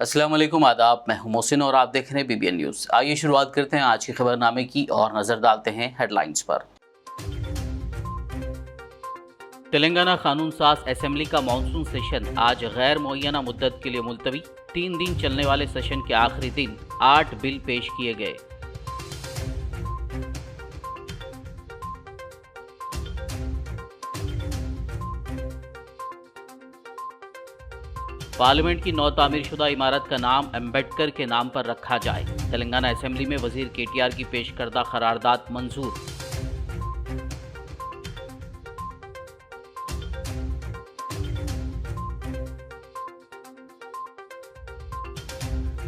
अस्सलाम वालेकुम, आदाब। मैं हूं मोहसिन और आप देख रहे हैं BBN न्यूज़। आइए शुरुआत करते हैं आज के खबरनामे की और नज़र डालते हैं हेडलाइंस पर। तेलंगाना कानून साज असेंबली का मानसून सेशन आज गैर मुअय्यना मुद्दत के लिए मुलतवी। 3 दिन चलने वाले सेशन के आखिरी दिन 8 बिल पेश किए गए। पार्लियामेंट की नौ तामीरशुदा इमारत का नाम अम्बेडकर के नाम पर रखा जाए। तेलंगाना असेंबली में वजीर KTR की पेश करदा करारदाद मंजूर।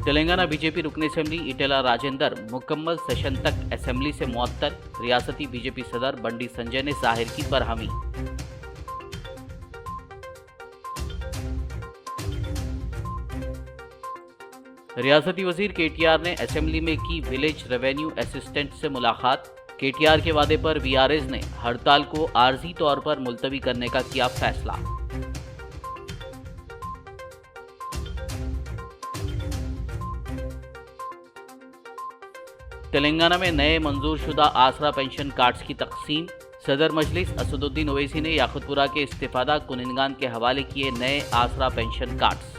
तेलंगाना BJP रुकन असेंबली इटेला राजेंदर मुकम्मल सेशन तक असेंबली से मुअत्तल। रियासती BJP सदर बंडी संजय ने जाहिर की बरहमी। रियासती वजीर KTR ने असेंबली में की विलेज रेवेन्यू असिस्टेंट से मुलाकात। KTR के वादे पर VRAs ने हड़ताल को आर्जी तौर पर मुलतवी करने का किया फैसला। तेलंगाना में नए मंजूर शुदा आसरा पेंशन कार्ड्स की तकसीम। सदर मजलिस असदुद्दीन ओवैसी ने याकुतपुरा के इस्तिफादा कुनिनगान के हवाले किए नए आसरा pension cards.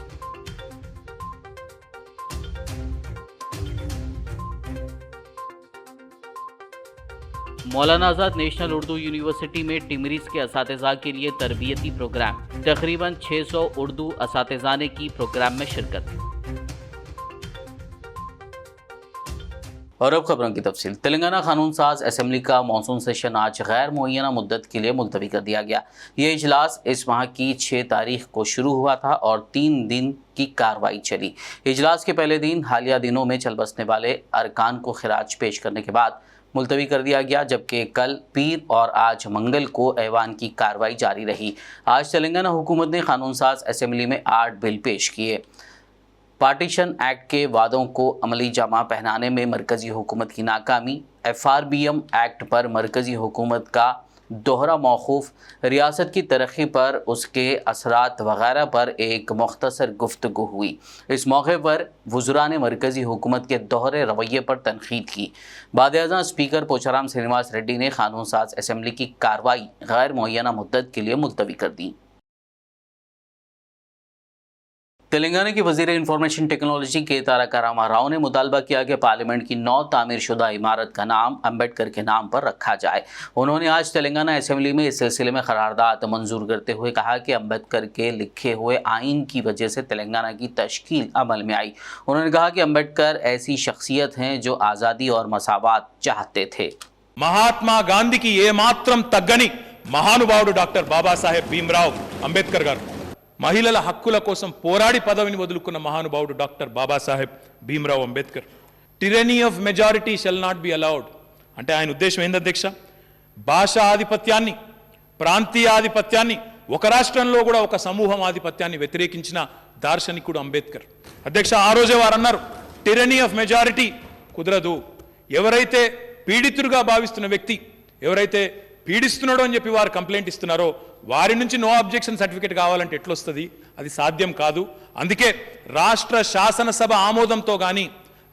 Maulana Azad national Urdu university में टिमरीज के असातिज़ा के लिए तरबियती प्रोग्राम। तकरीबन 600 उर्दू असातिज़ा ने की प्रोग्राम में शिरकत। और अब खबरों की तफसील। तेलंगाना कानून साज असेंबली का मानसून सेशन आज गैर मुअय्यना मुद्दत के लिए मुलतवी कर दिया गया। ये इजलास इस माह की 6 तारीख को शुरू हुआ था और 3 दिन की कार्रवाई चली। इजलास के पहले दिन हालिया दिनों में चल बसने वाले अरकान को खिराज पेश करने के बाद मुलतवी कर दिया गया, जबकि कल पीर और आज मंगल को ऐवान की कार्रवाई जारी रही। आज तेलंगाना हुकूमत ने कानून साज असेंबली में 8 बिल पेश किए। पार्टीशन एक्ट के वादों को अमली जामा पहनाने में मरकज़ी हुकूमत की नाकामी, FRBM एक्ट पर मरकज़ी हुकूमत का दोहरा मौक़ूफ़, रियासत की तरक्की पर उसके असरात वगैरह पर एक मुख्तसर गुफ्तगू हुई। इस मौके पर वज़रा ने मरकज़ी हुकूमत के दोहरे रवैये पर तनक़ीद की। बाद-ए-आज़म स्पीकर पोचाराम श्रीनिवास रेड्डी ने कानून साज असेंबली की कार्रवाई गैर मुअय्यना मुद्दत के लिए मुलतवी कर दी। तेलंगाना की वज़ीर इंफॉर्मेशन टेक्नोलॉजी के तारक रामा राव ने मुतालबा किया कि पार्लियामेंट की 9 तामीरशुदा इमारत का नाम अम्बेडकर के नाम पर रखा जाए। उन्होंने आज तेलंगाना असेंबली में इस सिलसिले में करारदाद मंजूर करते हुए कहा कि अम्बेडकर के लिखे हुए आइन की वजह से तेलंगाना की तश्कील अमल में आई। उन्होंने कहा कि अम्बेडकर ऐसी शख्सियत हैं जो आज़ादी और मसावात चाहते थे। महात्मा गांधी की ये मात्रम तగ్గని మహానుభావుడు డాక్టర్ బాబాసాహెబ్ భీమ్రావ్ అంబేద్కర్ గారు, మహిళల హక్కుల కోసం పోరాడి పదవిని వదులుకున్న మహానుభావుడు doctor Babasaheb Bhimrao Ambedkar. Tyranny of majority shall not be allowed అంటే ఆయన ఉద్దేశం ఏంది అధ్యక్ష? భాషా ఆధిపత్యాన్ని, ప్రాంతీయ ఆధిపత్యాన్ని, ఒక రాష్ట్రంలో కూడా ఒక సమూహం ఆధిపత్యాన్ని వ్యతిరేకించిన దార్శనికుడు అంబేద్కర్. అధ్యక్ష, ఆ రోజే వారు అన్నారు టిరనీ ఆఫ్ మెజారిటీ కుదరదు. ఎవరైతే పీడితులుగా భావిస్తున్న వ్యక్తి, ఎవరైతే పీడిస్తున్నాడో అని చెప్పి వారు కంప్లైంట్ ఇస్తున్నారో వారి నుంచి నో అబ్జెక్షన్ సర్టిఫికేట్ కావాలంటే ఎట్లొస్తుంది? అది సాధ్యం కాదు. అందుకే రాష్ట్ర శాసనసభ ఆమోదంతో కానీ,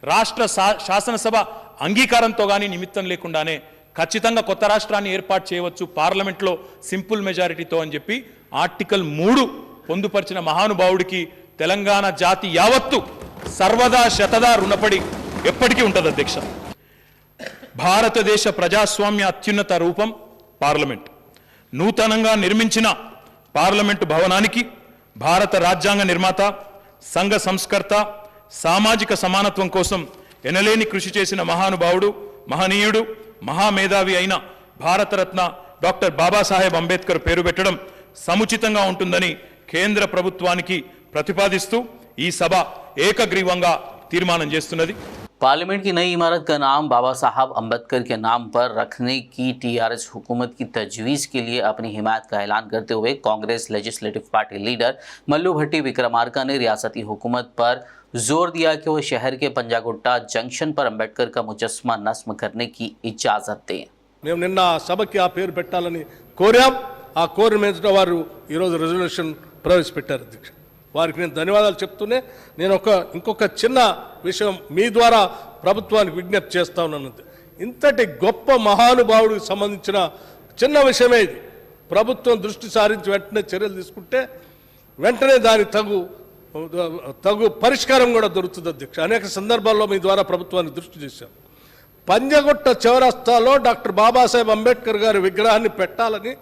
రాష్ట్ర శాసనసభ అంగీకారంతో కానీ నిమిత్తం లేకుండానే ఖచ్చితంగా కొత్త రాష్ట్రాన్ని ఏర్పాటు చేయవచ్చు పార్లమెంట్లో సింపుల్ మెజారిటీతో అని చెప్పి ఆర్టికల్ 3 పొందుపరిచిన మహానుభావుడికి తెలంగాణ జాతి యావత్తు సర్వదా శతదా రుణపడి ఎప్పటికీ ఉంటుంది అధ్యక్ష. భారతదేశ ప్రజాస్వామ్య అత్యున్నత రూపం పార్లమెంట్. నూతనంగా నిర్మించిన పార్లమెంటు భవనానికి భారత రాజ్యాంగ నిర్మాత, సంఘ సంస్కర్త, సామాజిక సమానత్వం కోసం ఎనలేని కృషి చేసిన మహానుభావుడు, మహనీయుడు, మహామేధావి అయిన భారతరత్న డాక్టర్ బాబాసాహెబ్ అంబేద్కర్ పేరు పెట్టడం సముచితంగా ఉంటుందని కేంద్ర ప్రభుత్వానికి ప్రతిపాదిస్తూ ఈ సభ ఏకగ్రీవంగా తీర్మానం చేస్తున్నది. पार्लियामेंट की नई इमारत का नाम बाबा साहब अम्बेडकर के नाम पर रखने की TRS हुकूमत की तजवीज़ के लिए अपनी हिमायत का ऐलान करते हुए Congress legislative party leader Mallu Bhatti Vikramarka ने रियासती हुकूमत पर जोर दिया कि वह शहर के पंजागुट्टा जंक्शन पर अम्बेडकर का मुजस्समा नस्म करने की इजाज़त दें। మేము నిన్న సభకి ఆ పేరు పెట్టాలని కోరాం. ఆ కోరిన మీద వారు ఈరోజు రెజల్యూషన్ ప్రవేశపెట్టారు అధ్యక్ష. వారికి నేను ధన్యవాదాలు చెప్తూనే నేను ఇంకొక చిన్న విషయం మీ ద్వారా ప్రభుత్వానికి విజ్ఞప్తి చేస్తా ఉన్నాను. ఇంతటి గొప్ప మహానుభావుడికి సంబంధించిన చిన్న విషయమే ఇది. ప్రభుత్వం దృష్టి సారించి వెంటనే చర్యలు తీసుకుంటే వెంటనే దాని తగు పరిష్కారం కూడా దొరుకుతుంది అధ్యక్ష. అనేక సందర్భాల్లో మీ ద్వారా ప్రభుత్వానికి దృష్టి చేశాం. పంజగుట్ట చౌరస్తాలో డాక్టర్ బాబాసాహెబ్ అంబేద్కర్ గారి విగ్రహాన్ని పెట్టాలని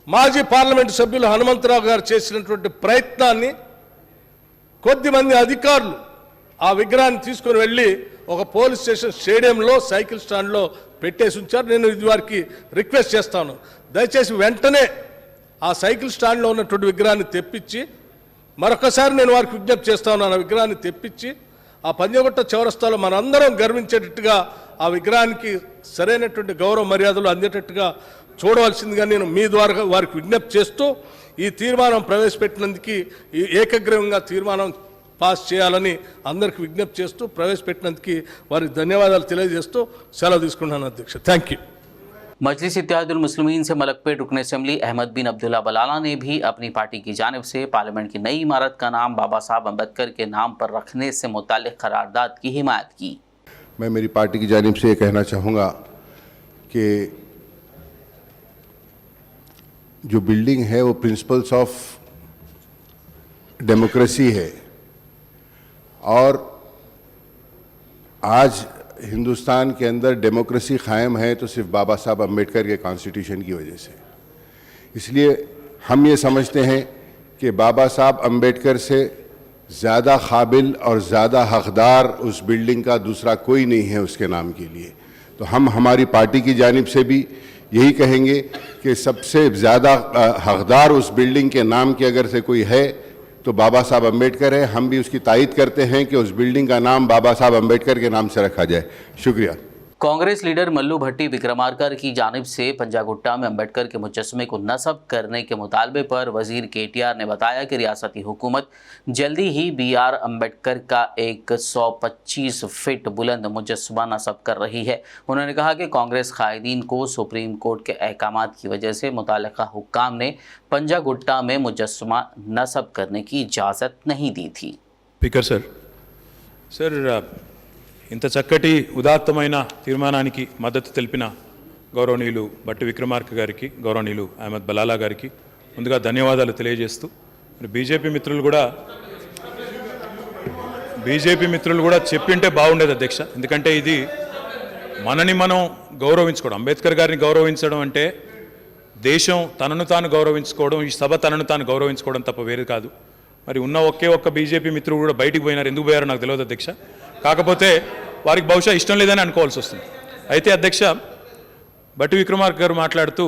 మాజీ పార్లమెంటు సభ్యులు హనుమంతరావు గారు చేసినటువంటి ప్రయత్నాన్ని కొద్దిమంది అధికారులు ఆ విగ్రహాన్ని తీసుకుని వెళ్ళి ఒక పోలీస్ స్టేషన్ స్టేడియంలో సైకిల్ స్టాండ్లో పెట్టేసి ఉంచారు. నేను ఇది వారికి రిక్వెస్ట్ చేస్తాను, దయచేసి వెంటనే ఆ సైకిల్ స్టాండ్లో ఉన్నటువంటి విగ్రహాన్ని తెప్పించి, మరొకసారి నేను వారికి విజ్ఞప్తి చేస్తా ఉన్నాను, ఆ విగ్రహాన్ని తెప్పించి ఆ పంజగుట్ట చౌరస్తాలో మనందరం గర్వించేటట్టుగా ఆ విగ్రహానికి సరైనటువంటి గౌరవ మర్యాదలు అందేటట్టుగా చూడవలసిందిగా నేను మీ ద్వారా వారికి విజ్ఞప్తి చేస్తూ ఈ తీర్మానం ప్రవేశపెట్టినందుకు ఏకగ్రీవంగా తీర్మానం పాస్ చేయాలని అందరికీ విజ్ఞప్తి చేస్తూ ప్రవేశపెట్టినందుకు వారికి ధన్యవాదాలు తెలియజేస్తూ సెలవు తీసుకున్నాను అధ్యక్ష. Thank you. मजलिस इत्तेहादुल मुस्लिमीन से मलकपेट रुकन असेंबली अहमद बिन अब्दुल्ला बलाला ने भी अपनी पार्टी की जानिब से पार्लियामेंट की नई इमारत का नाम बाबा साहब अम्बेडकर के नाम पर रखने से मुताल्लिक करारदाद की हिमायत की। मैं मेरी पार्टी की जानिब से ये कहना चाहूँगा कि जो बिल्डिंग है वो प्रिंसिपल्स ऑफ डेमोक्रेसी है और आज हिंदुस्तान के अंदर डेमोक्रेसी कायम है तो सिर्फ बाबा साहब अम्बेडकर के कॉन्स्टिट्यूशन की वजह से। इसलिए हम ये समझते हैं कि बाबा साहब अम्बेडकर से ज़्यादा काबिल और ज़्यादा हकदार उस बिल्डिंग का दूसरा कोई नहीं है उसके नाम के लिए। तो हम हमारी पार्टी की जानिब से भी यही कहेंगे कि सबसे ज़्यादा हकदार उस बिल्डिंग के नाम के अगर से कोई है तो बाबा साहब अम्बेडकर है। हम भी उसकी तायद करते हैं कि उस बिल्डिंग का नाम बाबा साहब अम्बेडकर के नाम से रखा जाए। शुक्रिया। कांग्रेस लीडर मल्लू भट्टी विक्रमार्का की जानिब से पंजागुट्टा में अम्बेडकर के मुजस्समे को नस्ब करने के मुतालबे पर वजीर KTR ने बताया कि रियासती हुकूमत जल्दी ही BR अम्बेडकर का एक 125 फीट बुलंद मुजस्समा नस्ब कर रही है। उन्होंने कहा कि कांग्रेस कायदीन को सुप्रीम कोर्ट के अहकामात की वजह से मुताल्लिका हुक्काम ने पंजागुट्टा में मुजस्समा नस्ब करने की इजाज़त नहीं दी थी। స్పీకర్ సార్ ఇంత చక్కటి ఉదాత్తమైన తీర్మానానికి మద్దతు తెలిపిన గౌరవనీయులు భట్టి విక్రమార్క గారికి, గౌరవనీయులు అహ్మద్ బలాలా గారికి ముందుగా ధన్యవాదాలు తెలియజేస్తూ, బీజేపీ మిత్రులు కూడా చెప్పింటే బాగుండేది అధ్యక్ష. ఎందుకంటే ఇది మనని మనం గౌరవించుకోవడం, అంబేద్కర్ గారిని గౌరవించడం అంటే దేశం తనను తాను గౌరవించుకోవడం, ఈ సభ తనను తాను గౌరవించుకోవడం తప్ప వేరు కాదు. మరి ఉన్న ఒక్క బీజేపీ మిత్రుడు కూడా బయటికి పోయినారు. ఎందుకు పోయారో నాకు తెలియదు అధ్యక్ష. కాకపోతే వారికి బహుశా ఇష్టం లేదని అనుకోవాల్సి వస్తుంది. అయితే అధ్యక్ష, భట్టి విక్రమార్క గారు మాట్లాడుతూ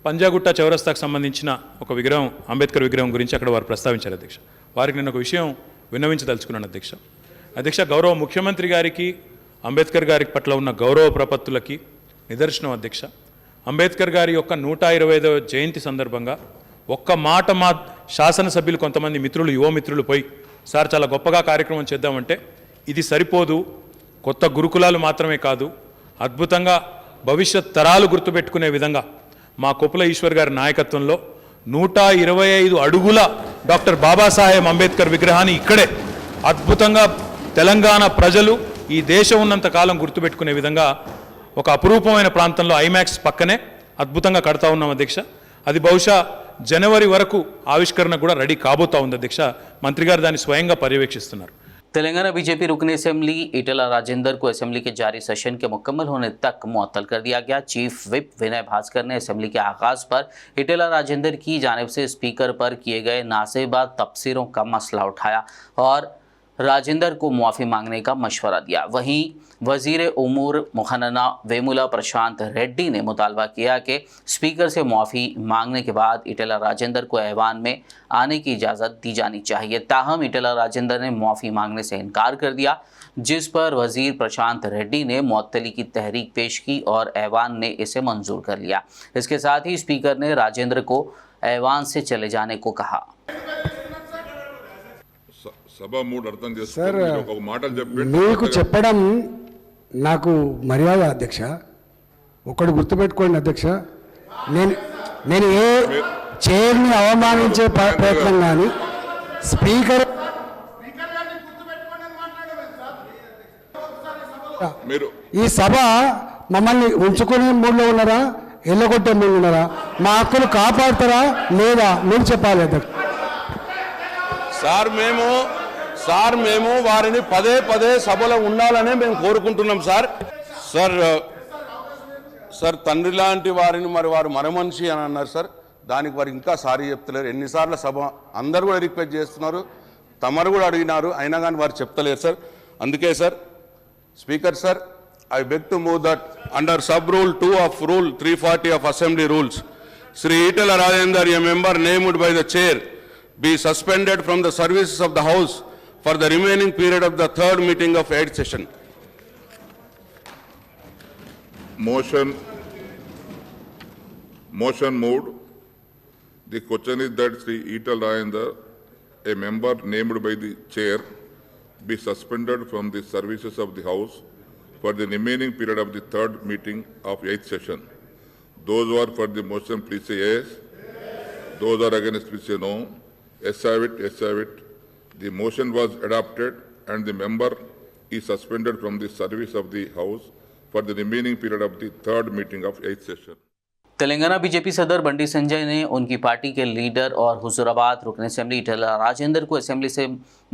పంజాగుట్ట చౌరస్తాకు సంబంధించిన ఒక విగ్రహం, అంబేద్కర్ విగ్రహం గురించి అక్కడ వారు ప్రస్తావించారు అధ్యక్ష. వారికి నేను ఒక విషయం విన్నవించదలుచుకున్నాను అధ్యక్ష. గౌరవ ముఖ్యమంత్రి గారికి అంబేద్కర్ గారి పట్ల ఉన్న గౌరవ ప్రపత్తులకి నిదర్శనం అధ్యక్ష. అంబేద్కర్ గారి యొక్క 125వ జయంతి సందర్భంగా ఒక్క మాట మా శాసనసభ్యులు కొంతమంది మిత్రులు, యువ మిత్రులు పోయి, సార్ చాలా గొప్పగా కార్యక్రమం చేద్దామంటే ఇది సరిపోదు, కొత్త గురుకులాలు మాత్రమే కాదు, అద్భుతంగా భవిష్యత్ తరాలు గుర్తుపెట్టుకునే విధంగా మా కొప్పుల ఈశ్వర్ గారి నాయకత్వంలో 125 అడుగుల డాక్టర్ బాబాసాహెబ్ అంబేద్కర్ విగ్రహాన్ని ఇక్కడే అద్భుతంగా తెలంగాణ ప్రజలు ఈ దేశం ఉన్నంత కాలం గుర్తుపెట్టుకునే విధంగా ఒక అపురూపమైన ప్రాంతంలో ఐమాక్స్ పక్కనే అద్భుతంగా కడతా ఉన్నాం అధ్యక్ష. అది బహుశా జనవరి వరకు ఆవిష్కరణ కూడా రెడీ కాబోతా ఉంది అధ్యక్ష. మంత్రి గారు దాన్ని స్వయంగా పర్యవేక్షిస్తున్నారు. तेलंगाना बीजेपी रुकन असेंबली इटेला राजेंद्र को असेंबली के जारी सेशन के मुकम्मल होने तक मुअत्तल कर दिया गया। चीफ विप विनय भास्कर ने असेंबली के आगाज़ पर इटेला राजेंद्र की जानिब से स्पीकर पर किए गए नासेबा तबसीरों का मसला उठाया और राजेंद्र को मुआफ़ी मांगने का मशवरा दिया। वहीं वज़ीर उमूर मुखन्ना वेमुला प्रशांत रेड्डी ने मुतालबा किया कि स्पीकर से मुआफ़ी मांगने के बाद इटेला राजेंद्र को ऐवान में आने की इजाज़त दी जानी चाहिए। ताहम इटेला राजेंद्र ने मुआफ़ी मांगने से इनकार कर दिया, जिस पर वज़ीर प्रशांत रेड्डी ने मुअत्तली की तहरीक पेश की और ऐवान ने इसे मंजूर कर लिया। इसके साथ ही स्पीकर ने राजेंद्र को ऐवान से चले जाने को कहा। సభ మూడు అర్థం చేసుకొని ఒక మాటలు చెప్పి మీకు చెప్పడం నాకు మర్యాద అధ్యక్ష. ఒకటి గుర్తుపెట్టుకోండి అధ్యక్ష, నేను ఏ చైర్ని అవమానించే ప్రయత్నం కానీ స్పీకర్ మీరు ఈ సభ మమ్మల్ని ఉంచుకునే మూడ్లో ఉన్నారా, ఎల్లగొట్టే మూడ్లో ఉన్నారా? మా హక్కులు కాపాడుతారా లేదా మీరు చెప్పాలి అధ్యక్ష. సార్ మేము వారిని పదే పదే సభలో ఉండాలనే మేము కోరుకుంటున్నాం సార్. సార్ తండ్రి లాంటి వారిని మరి వారు మరమనిషి అని అన్నారు సార్. దానికి వారు ఇంకా సారీ చెప్తలేరు. ఎన్నిసార్లు సభ అందరూ కూడా రిక్వెస్ట్ చేస్తున్నారు, తమరు కూడా అడిగినారు, అయినా కానీ వారు చెప్తలేరు సార్. అందుకే sir speaker sir, I beg to move that under sub-rule 2 of Rule 340 of Assembly Rules, Sri Itala Rajendra, a member named by the chair, be suspended from the services of the House for the remaining period of the third meeting of 8th session. Motion moved. The question is that Sri Itala Rajendra, a member named by the chair, be suspended from the services of the House for the remaining period of the third meeting of 8th session. Those who are for the motion, please say yes. Those who are against, please say no. Yes, have it. Yes, have it. The motion was adopted and the member is suspended from the service of the House for the remaining period of the third meeting of 8th session. Telangana BJP सदर बंडी संजय ने उनकी party के leader और हुजूराबाद रुकन assembly इटला Rajendra को assembly से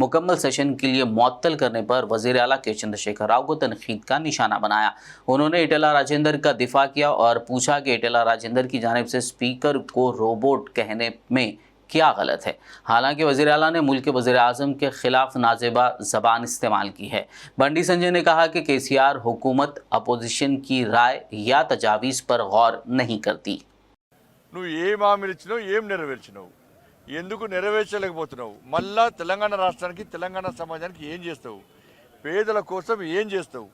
मुकम्मल session के लिए मुअत्तल करने पर वजीर आला के चंद्रशेखर राव को तनकीद का निशाना बनाया। उन्होंने इटला राजेंद्र का दिफा किया और पूछा कि इटला राजेंद्र की जानिब से स्पीकर को रोबोट कहने में क्या गलत है। हालांकि वज़ीर आला ने मुल्क के वज़ीर आज़म के खिलाफ नाजेबा ज़बान इस्तेमाल की है। बंडी संजय ने कहा कि केसीआर हुकूमत अपोजिशन की राय या तजावीज़ पर गौर नहीं करती। నువ్వు ఏం హామీలు ఇచ్చినావు, ఏం నెరవేర్చినావు, ఎందుకు నెరవేర్చలేకపోతున్నావు, మళ్ళా తెలంగాణ రాష్ట్రానికి తెలంగాణ సమాజానికి ఏం చేస్తావు, పేదల కోసం ఏం చేస్తావు,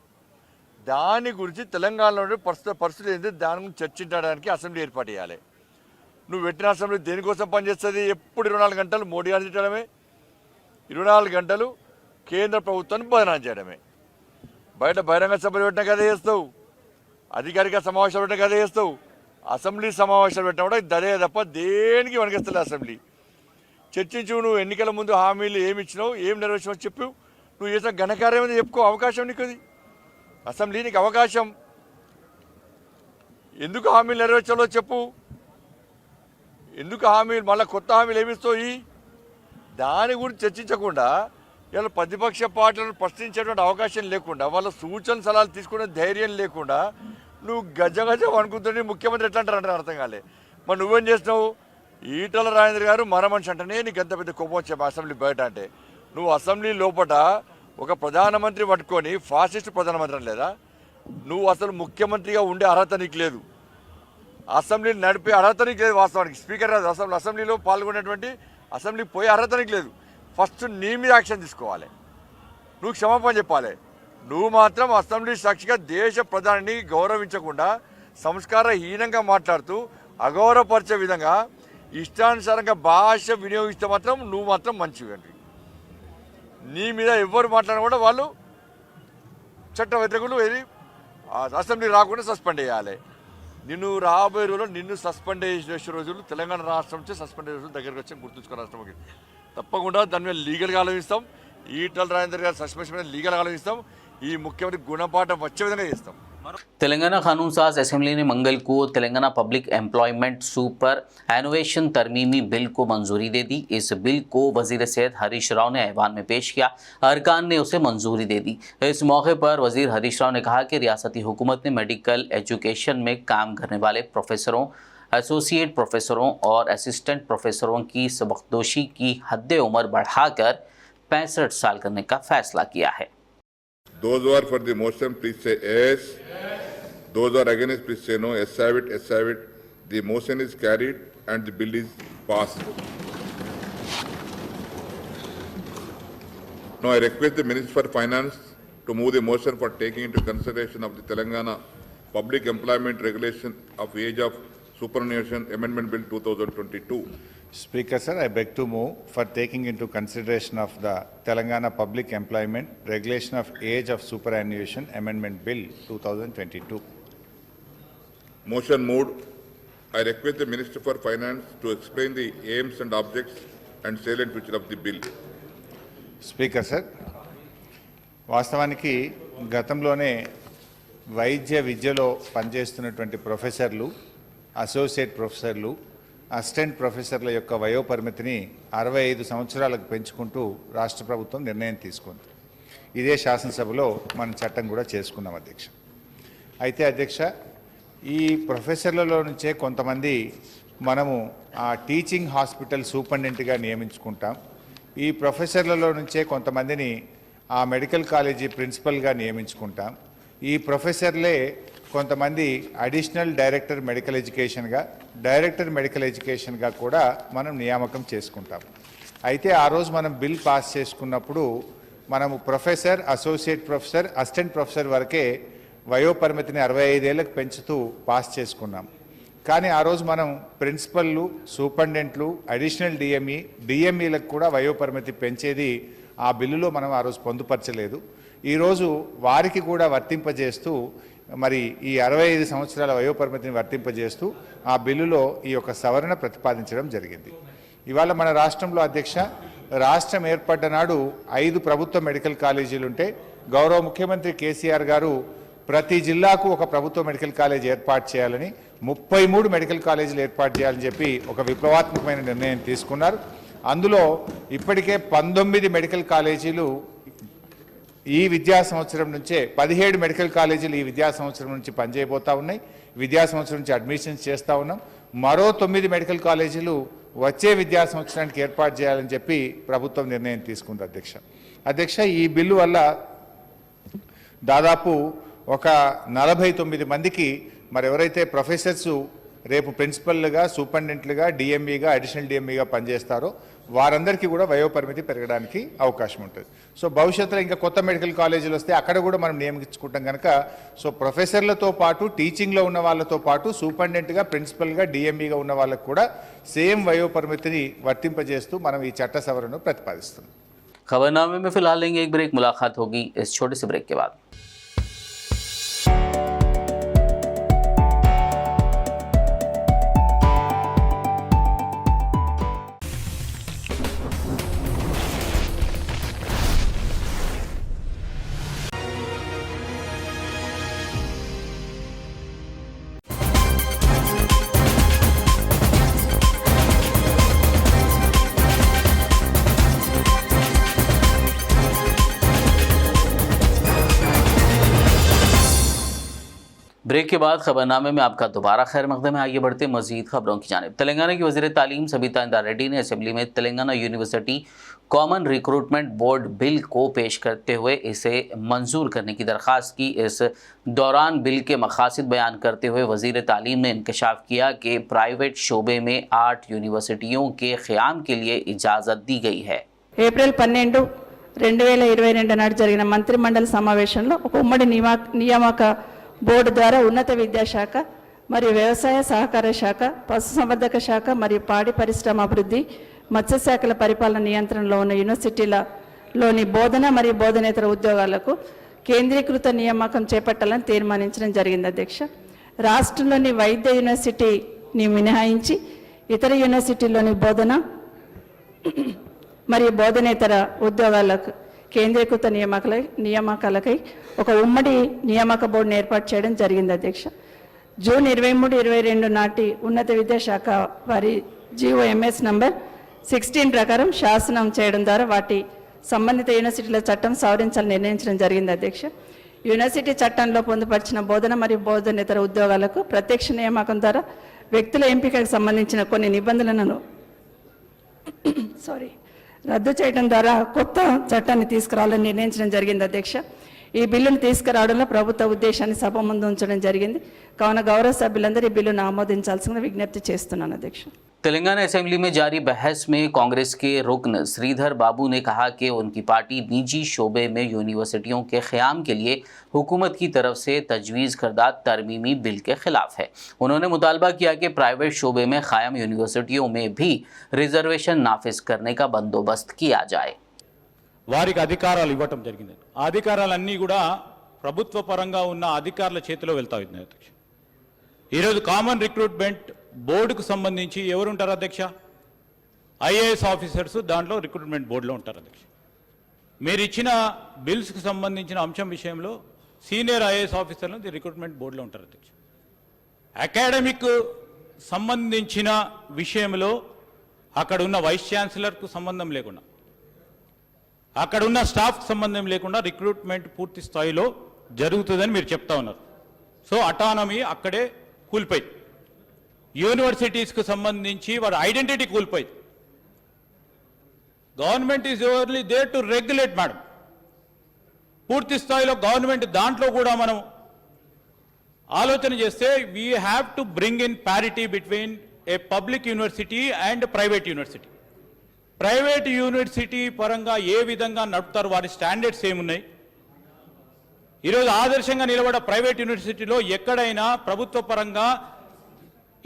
దాని గురించి తెలంగాణలో పరిస్థితులు ఏంటి దాని గురించి చర్చించడానికి అసెంబ్లీ ఏర్పాటు చేయాలి. నువ్వు పెట్టిన అసెంబ్లీ దేనికోసం పనిచేస్తుంది? ఎప్పుడు 24 గంటలు మోడీ గారిని తిట్టడమే, 24 గంటలు కేంద్ర ప్రభుత్వాన్ని బదనాం చేయడమే. బయట బహిరంగ సభలు పెట్టిన కదే చేస్తావు, అధికారిక సమావేశాలు పెట్టిన కదే చేస్తావు, అసెంబ్లీ సమావేశాలు పెట్టినా కూడా దరే తప్ప దేనికి వణికిస్తుంది అసెంబ్లీ. చర్చించు, నువ్వు ఎన్నికల ముందు హామీలు ఏమి ఇచ్చినావు, ఏం నెరవేర్చినావు చెప్పు. నువ్వు చేసిన ఘనకార్యం ఏమైనా చెప్పుకో, అవకాశం నీకు అది. అసెంబ్లీ నీకు అవకాశం. ఎందుకు హామీలు నెరవేర్చాలో చెప్పు, ఎందుకు హామీలు మళ్ళీ కొత్త హామీలు ఏమిస్తావు. దాని గురించి చర్చించకుండా ఇలా ప్రతిపక్ష పార్టీలను ప్రశ్నించేటువంటి అవకాశం లేకుండా, వాళ్ళ సూచన సలహాలు తీసుకునే ధైర్యం లేకుండా నువ్వు గజ అనుకుంటుంటే ముఖ్యమంత్రి ఎట్లా అంటారంటే అర్థం కాలే. మరి నువ్వేం చేసినావు? ఈటల రాజేంద్ర గారు మరమనిషి అంటేనే నీకు ఎంత పెద్ద కోపం వచ్చావు అసెంబ్లీ బయట అంటే. నువ్వు అసెంబ్లీ లోపల ఒక ప్రధానమంత్రి పట్టుకొని ఫాసిస్ట్ ప్రధానమంత్రి లేదా? నువ్వు అసలు ముఖ్యమంత్రిగా ఉండే అర్హత నీకు లేదు, అసెంబ్లీని నడిపే అర్హత నీకు లేదు. వాస్తవానికి స్పీకర్ అసెంబ్లీలో పాల్గొనేటువంటి అసెంబ్లీకి పోయే అర్హత నీకు లేదు. ఫస్ట్ నీ మీద యాక్షన్ తీసుకోవాలి, నువ్వు క్షమాపణ చెప్పాలి. నువ్వు మాత్రం అసెంబ్లీ సాక్షిగా దేశ ప్రధానిని గౌరవించకుండా సంస్కారహీనంగా మాట్లాడుతూ అగౌరవపరిచే విధంగా ఇష్టానుసారంగా భాష వినియోగిస్తే మాత్రం నువ్వు మాత్రం మంచివండి. నీ మీద ఎవరు మాట్లాడినా కూడా వాళ్ళు చట్ట వ్యతిరేకులు అసెంబ్లీ రాకుండా సస్పెండ్ చేయాలి. నిన్ను రాబోయే రోజుల్లో నిన్ను సస్పెండ్ చేసే రోజులు తెలంగాణ రాష్ట్రం నుంచి సస్పెండ్ చేసే రోజులు దగ్గరికి వచ్చి గుర్తుంచుకో. రాష్ట్రం తప్పకుండా దాని మీద లీగల్గా ఆలోచిస్తాం. ఈటల రాజేంద్ర గారి సస్పెన్షన్ మీద లీగల్గా ఆలోచిస్తాం. ఈ ముఖ్యమంత్రి గుణపాఠం వచ్చే విధంగా చేస్తాం. तेलंगाना कानून साज असेंबली ने मंगल को Telangana public employment superannuation तरमीमी बिल को मंजूरी दे दी। इस बिल को वजीर सेहत हरीश राव ने ऐवान में पेश किया, अरकान ने उसे मंजूरी दे दी। इस मौके पर वजीर हरीश राव ने कहा कि रियासती हुकूमत ने मेडिकल एजुकेशन में काम करने वाले प्रोफेसरों, एसोसिएट प्रोफेसरों और असिस्टेंट प्रोफेसरों की सबकदोशी की हद उम्र बढ़ाकर 65 साल करने का फैसला किया है। Those who are for the motion, please say yes. Those who are against, please say no. Yes, have it. Yes, have it. The motion is carried and the bill is passed. Now I request the Minister for Finance to move the motion for taking into consideration of the Telangana Public Employment Regulation of Age of Superannuation Amendment Bill 2022. Speaker sir, I beg to move for taking into consideration of the Telangana Public Employment Regulation of Age of Superannuation Amendment Bill 2022. Motion moved. I request the Minister for Finance to explain the aims and objects and salient feature of the bill. Speaker sir, వాస్తవానికి గతంలోనే వైద్య విద్యలో పనిచేస్తున్నటువంటి ప్రొఫెసర్లు, associate ప్రొఫెసర్లు, assistant ప్రొఫెసర్ల యొక్క వయోపరిమితిని 65 సంవత్సరాలకు పెంచుకుంటూ రాష్ట్ర ప్రభుత్వం నిర్ణయం తీసుకుంది. ఇదే శాసనసభలో మనం చట్టం కూడా చేసుకున్నాం అధ్యక్ష. అయితే అధ్యక్ష, ఈ ప్రొఫెసర్లలో నుంచే కొంతమంది మనము ఆ టీచింగ్ హాస్పిటల్ సూపరింటెండెంట్గా నియమించుకుంటాం. ఈ ప్రొఫెసర్లలో నుంచే కొంతమందిని ఆ మెడికల్ కాలేజీ ప్రిన్సిపల్గా నియమించుకుంటాం. ఈ ప్రొఫెసర్లే కొంతమంది అడిషనల్ డైరెక్టర్ మెడికల్ ఎడ్యుకేషన్గా, డైరెక్టర్ మెడికల్ ఎడ్యుకేషన్గా కూడా మనం నియామకం చేసుకుంటాం. అయితే ఆ రోజు మనం బిల్ పాస్ చేసుకున్నప్పుడు మనము professor, associate professor, assistant professor వరకే వయోపరిమితిని 65 ఏళ్ళకు పెంచుతూ పాస్ చేసుకున్నాం. కానీ ఆ రోజు మనం ప్రిన్సిపల్లు, సూపరింటెండెంట్లు, అడిషనల్ డిఎంఈలకు కూడా వయోపరిమితి పెంచేది ఆ బిల్లులో మనం ఆ రోజు పొందుపరచలేదు. ఈరోజు వారికి కూడా వర్తింపజేస్తూ మరి ఈ 65 సంవత్సరాల వయోపరిమితిని వర్తింపజేస్తూ ఆ బిల్లులో ఈ యొక్క సవరణ ప్రతిపాదించడం జరిగింది. ఇవాళ మన రాష్ట్రంలో అధ్యక్ష, రాష్ట్రం ఏర్పడ్డ నాడు 5 ప్రభుత్వ మెడికల్ కాలేజీలు ఉంటే గౌరవ ముఖ్యమంత్రి కేసీఆర్ గారు ప్రతి జిల్లాకు ఒక ప్రభుత్వ మెడికల్ కాలేజ్ ఏర్పాటు చేయాలని, 33 మెడికల్ కాలేజీలు ఏర్పాటు చేయాలని చెప్పి ఒక విప్లవాత్మకమైన నిర్ణయం తీసుకున్నారు. అందులో ఇప్పటికే 19 మెడికల్ కాలేజీలు ఈ విద్యా సంవత్సరం నుంచే, 17 మెడికల్ కాలేజీలు ఈ విద్యా సంవత్సరం నుంచి పనిచేయబోతా ఉన్నాయి. విద్యా సంవత్సరం నుంచి అడ్మిషన్స్ చేస్తూ ఉన్నాం. మరో 9 మెడికల్ కాలేజీలు వచ్చే విద్యా సంవత్సరానికి ఏర్పాటు చేయాలని చెప్పి ప్రభుత్వం నిర్ణయం తీసుకుంది అధ్యక్ష. ఈ బిల్లు వల్ల దాదాపు ఒక 49 మందికి మరి ఎవరైతే ప్రొఫెసర్సు రేపు ప్రిన్సిపల్గా, సూపరింటెండెంట్లుగా, డిఎంఈగా, అడిషనల్ డిఎంఈగా పనిచేస్తారో వారందరికీ కూడా వయోపరిమితి పెరగడానికి అవకాశం ఉంటుంది. సో భవిష్యత్తులో ఇంకా కొత్త మెడికల్ కాలేజీలు వస్తే అక్కడ కూడా మనం నియమించుకుంటాం కనుక సో ప్రొఫెసర్లతో పాటు టీచింగ్లో ఉన్న వాళ్ళతో పాటు సూపరింటెండెంట్గా, ప్రిన్సిపల్గా, డిఎంఈగా ఉన్న వాళ్ళకు కూడా సేమ్ వయోపరిమితిని వర్తింపజేస్తూ మనం ఈ చట్ట సవరణను ప్రతిపాదిస్తున్నాం. खबरनामे में फिलहाल लेंगे एक ब्रेक, मुलाकात होगी इस छोटे से ब्रेक के बाद। ब्रेक के बाद खबरनामे में आपका दोबारा खैर मकदम है। आइए बढ़ते मजीद खबरों की जानिब। तेलंगाना की वज़ीर तालीम सबिता इंदिरा रेड्डी ने असेंबली में Telangana university common recruitment board bill को पेश करते हुए इसे मंजूर करने की दरख्वास्त की। इस दौरान बिल के मकासद बयान करते हुए वज़ीर तालीम ने इंकशाफ किया कि प्राइवेट शोबे में 8 यूनिवर्सिटियों के क़याम के लिए इजाज़त दी गई है। ఏప్రిల్ 12, 2022 నాడు జరిగిన మంత్రిమండలి సమావేశంలో ఒక ఉమ్మడి నియామక బోర్డు ద్వారా ఉన్నత విద్యాశాఖ మరియు వ్యవసాయ సహకార శాఖ, పశుసంవర్ధక శాఖ మరియు పాడి పరిశ్రమ అభివృద్ధి, మత్స్యశాఖల పరిపాలన నియంత్రణలో ఉన్న యూనివర్సిటీలలోని బోధన మరియు బోధనేతర ఉద్యోగాలకు కేంద్రీకృత నియామకం చేపట్టాలని తీర్మానించడం జరిగింది అధ్యక్ష. రాష్ట్రంలోని వైద్య యూనివర్సిటీని మినహాయించి ఇతర యూనివర్సిటీలోని బోధన మరియు బోధనేతర ఉద్యోగాలకు కేంద్రీకృత నియామకాలకై ఒక ఉమ్మడి నియామక బోర్డును ఏర్పాటు చేయడం జరిగింది అధ్యక్ష. జూన్ 23, 22 నాటి ఉన్నత విద్యాశాఖ వారి GOMS నంబర్ 16 ప్రకారం శాసనం చేయడం ద్వారా వాటి సంబంధిత యూనివర్సిటీల చట్టం సవరించాలని నిర్ణయించడం జరిగింది అధ్యక్ష. యూనివర్సిటీ చట్టంలో పొందుపరిచిన బోధన మరియు బోధనేతర ఉద్యోగాలకు ప్రత్యక్ష నియామకం ద్వారా వ్యక్తుల ఎంపికకు సంబంధించిన కొన్ని నిబంధనలను రద్దు చేయడం ద్వారా కొత్త చట్టాన్ని తీసుకురావాలని నిర్ణయించడం జరిగింది అధ్యక్ష. ఈ బిల్లును తీసుకురావడంలో ప్రభుత్వ ఉద్దేశాన్ని సభ ముందు ఉంచడం జరిగింది. కావున గౌరవ సభ్యులందరూ ఈ బిల్లును ఆమోదించాల్సిందిగా విజ్ఞప్తి చేస్తున్నాను అధ్యక్ష. तेलंगाना असेंबली में जारी बहस में कांग्रेस के रुकन श्रीधर बाबू ने कहा कि उनकी पार्टी निजी शोबे में यूनिवर्सिटियों के क़याम के लिए हुकूमत की तरफ से तजवीज़ करदा तरमीमी बिल के खिलाफ है। उन्होंने मुतालबा किया कि प्राइवेट शोबे में कायम यूनिवर्सिटियों में भी रिजर्वेशन नाफिज करने का बंदोबस्त किया जाए। వారికి అధికారాలు ఇవ్వటం జరిగింది. ఆ అధికారాలన్నీ కూడా ప్రభుత్వ పరంగా ఉన్న అధికారుల చేతిలో వెళ్తాయి అధ్యక్ష. ఈరోజు కామన్ రిక్రూట్మెంట్ బోర్డుకు సంబంధించి ఎవరుంటారు అధ్యక్ష? ఐఏఎస్ ఆఫీసర్స్ దాంట్లో రిక్రూట్మెంట్ బోర్డులో ఉంటారు అధ్యక్ష. మీరు ఇచ్చిన బిల్స్కి సంబంధించిన అంశం విషయంలో సీనియర్ ఐఏఎస్ ఆఫీసర్లు రిక్రూట్మెంట్ బోర్డులో ఉంటారు అధ్యక్ష. అకాడమిక్ సంబంధించిన విషయంలో అక్కడ ఉన్న వైస్ ఛాన్సలర్కు సంబంధం లేకుండా, అక్కడ ఉన్న స్టాఫ్కి సంబంధం లేకుండా రిక్రూట్మెంట్ పూర్తి స్థాయిలో జరుగుతుందని మీరు చెప్తా ఉన్నారు. సో అటానమీ అక్కడే కూలిపోయి, యూనివర్సిటీస్కి సంబంధించి వారి ఐడెంటిటీ కూలిపోయి. Government is only there to regulate madam. పూర్తి స్థాయిలో గవర్నమెంట్ దాంట్లో కూడా మనం ఆలోచన చేస్తే we have to bring in parity between a public university and private university. Private university పరంగా ఏ విధంగా నడుపుతారు, వారి స్టాండర్డ్స్ ఏమున్నాయి? ఈరోజు ఆదర్శంగా నిలబడ ప్రైవేట్ యూనివర్సిటీలో ఎక్కడైనా ప్రభుత్వ పరంగా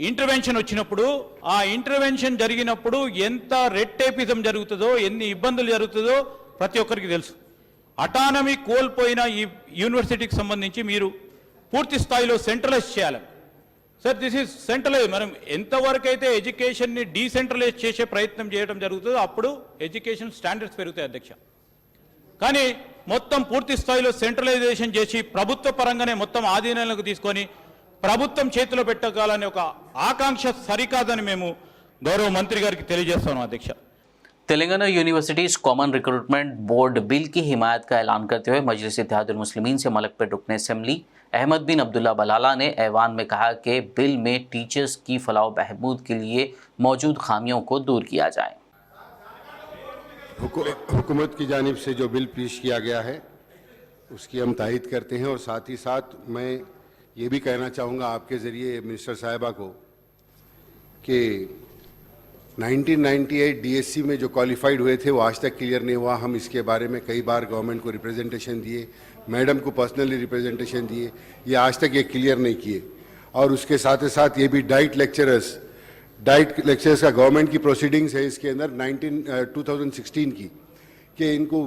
ఇంటర్వెన్షన్ వచ్చినప్పుడు, ఆ ఇంటర్వెన్షన్ జరిగినప్పుడు ఎంత రెడ్ టేపిజం జరుగుతుందో, ఎన్ని ఇబ్బందులు జరుగుతుందో ప్రతి ఒక్కరికి తెలుసు. అటానమీ కోల్పోయిన ఈ యూనివర్సిటీకి సంబంధించి మీరు పూర్తి స్థాయిలో సెంట్రలైజ్ చేయాలి. Sir, this is centralise. మనం ఎంతవరకు అయితే ఎడ్యుకేషన్ని డీసెంట్రలైజ్ చేసే ప్రయత్నం చేయడం జరుగుతుందో అప్పుడు ఎడ్యుకేషన్ స్టాండర్డ్స్ పెరుగుతాయి అధ్యక్ష. కానీ మొత్తం పూర్తి స్థాయిలో సెంట్రలైజేషన్ చేసి ప్రభుత్వ పరంగానే మొత్తం ఆధీనంలోకి తీసుకొని ప్రభుత్వం చేతిలో పెట్టగాలని ఒక ఆకాంక్ష సరికాదని మేము గౌరవ మంత్రి గారికి తెలియజేస్తాను అధ్యక్ష. Telangana universities common recruitment board bill की हिमायत का ऐलान करते हुए मजलिस इत्तेहादुल मुस्लिमीन से मलक पर रुकन असेंबली अहमद बिन अब्दुल्ला बलाला ने ऐवान में कहा कि बिल में टीचर्स की फलाह बहबूद के लिए मौजूद खामियों को दूर किया जाए. हुकूमत की जानिब से जो बिल पेश किया गया है उसकी हम तायद करते हैं और साथ ही साथ मैं ये भी कहना चाहूँगा आपके ज़रिए मिनिस्टर साहिबा को कि 1998 डीएससी में जो क्वालिफाइड हुए थे वो आज तक क्लियर नहीं हुआ. हम इसके बारे में कई बार गवर्नमेंट को रिप्रेजेंटेशन दिए, मैडम को पर्सनली रिप्रेजेंटेशन दिए, ये आज तक ये क्लियर नहीं किए. और उसके साथ ही साथ ये भी डाइट लेक्चरर्स का गवर्नमेंट की प्रोसीडिंग्स है इसके अंदर 2016 की कि इनको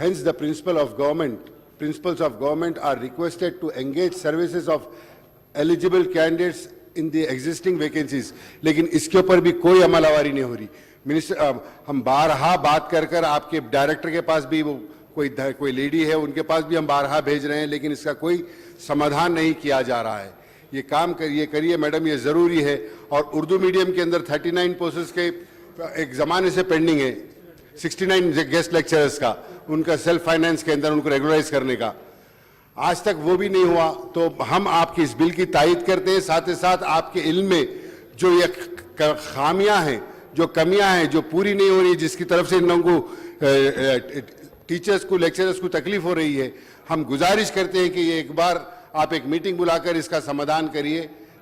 hence the principals of government are requested to engage services of eligible candidates in the existing vacancies. लेकिन इसके ऊपर भी कोई अमलवारी नहीं हो रही. मिनिस्टर, हम बारहा बात कर आपके डायरेक्टर के पास भी वो कोई लेडी है, उनके पास भी हम बारहा भेज रहे हैं, लेकिन इसका कोई समाधान नहीं किया जा रहा है. ये काम करिए मैडम, ये ज़रूरी है. और उर्दू मीडियम के अंदर 39 पोस्ट्स के एक ज़माने से पेंडिंग है, 69 गेस्ट लेक्चरर्स का, उनका सेल्फ फाइनेंस के अंदर उनको रेगुलराइज करने का आज तक वो भी नहीं हुआ. तो हम आपकी इस बिल की तायद करते हैं. साथ ही साथ आपके इल्म में जो ये खामियां हैं, जो कमियां हैं, जो पूरी नहीं हो रही, जिसकी तरफ से इन लोगों को टीचर्स को, लेक्चरर्स को तकलीफ हो रही है, हम गुजारिश करते हैं कि ये एक बार आप एक मीटिंग बुलाकर इसका समाधान करिए